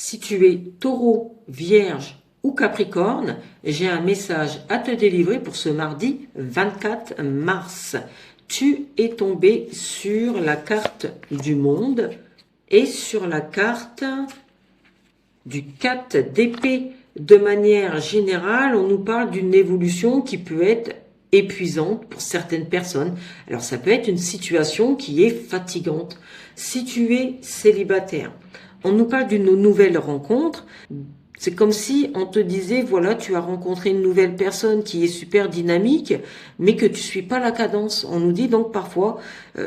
Si tu es Taureau, Vierge ou Capricorne, j'ai un message à te délivrer pour ce mardi 24 mars. Tu es tombé sur la carte du monde et sur la carte du 4 d'épée. De manière générale, on nous parle d'une évolution qui peut être épuisante pour certaines personnes. Alors ça peut être une situation qui est fatigante. Si tu es célibataire, on nous parle d'une nouvelle rencontre. C'est comme si on te disait, voilà, tu as rencontré une nouvelle personne qui est super dynamique, mais que tu suis pas la cadence. On nous dit donc parfois,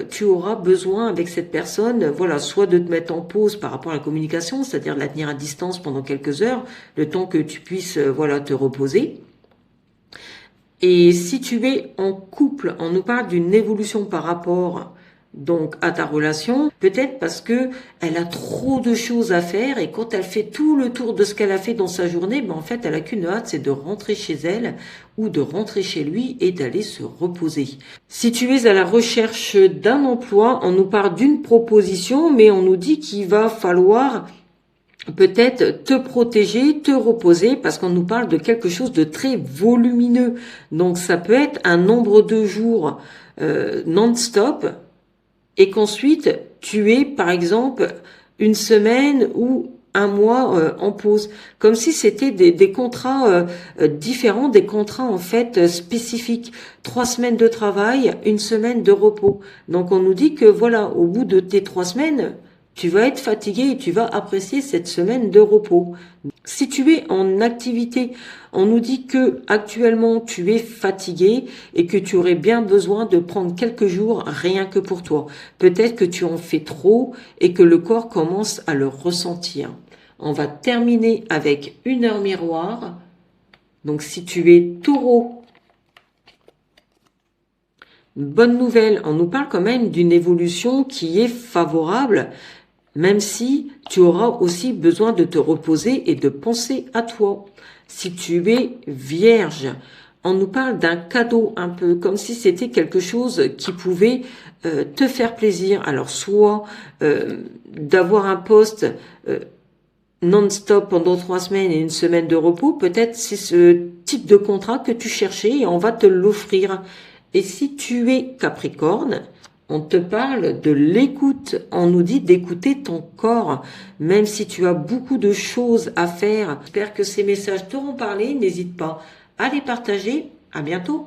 tu auras besoin avec cette personne, voilà, soit de te mettre en pause par rapport à la communication, c'est-à-dire de la tenir à distance pendant quelques heures, le temps que tu puisses, voilà, te reposer. Et si tu es en couple, on nous parle d'une évolution par rapport donc à ta relation, peut-être parce que elle a trop de choses à faire et quand elle fait tout le tour de ce qu'elle a fait dans sa journée, en fait elle a qu'une hâte, c'est de rentrer chez elle ou de rentrer chez lui et d'aller se reposer. Si tu es à la recherche d'un emploi, on nous parle d'une proposition, mais on nous dit qu'il va falloir peut-être te protéger, te reposer, parce qu'on nous parle de quelque chose de très volumineux. Donc ça peut être un nombre de jours non-stop, et qu'ensuite tu es par exemple une semaine ou un mois en pause, comme si c'était des contrats différents, des contrats en fait spécifiques. 3 semaines de travail, 1 semaine de repos. Donc on nous dit que voilà, au bout de tes 3 semaines, tu vas être fatigué et tu vas apprécier cette semaine de repos. Si tu es en activité, on nous dit que actuellement tu es fatigué et que tu aurais bien besoin de prendre quelques jours rien que pour toi. Peut-être que tu en fais trop et que le corps commence à le ressentir. On va terminer avec une heure miroir. Donc si tu es Taureau, bonne nouvelle, on nous parle quand même d'une évolution qui est favorable, même si tu auras aussi besoin de te reposer et de penser à toi. Si tu es Vierge, on nous parle d'un cadeau un peu, comme si c'était quelque chose qui pouvait te faire plaisir. Alors soit d'avoir un poste non-stop pendant 3 semaines et 1 semaine de repos, peut-être c'est ce type de contrat que tu cherchais et on va te l'offrir. Et si tu es Capricorne, on te parle de l'écoute, on nous dit d'écouter ton corps, même si tu as beaucoup de choses à faire. J'espère que ces messages t'auront parlé, n'hésite pas à les partager, à bientôt.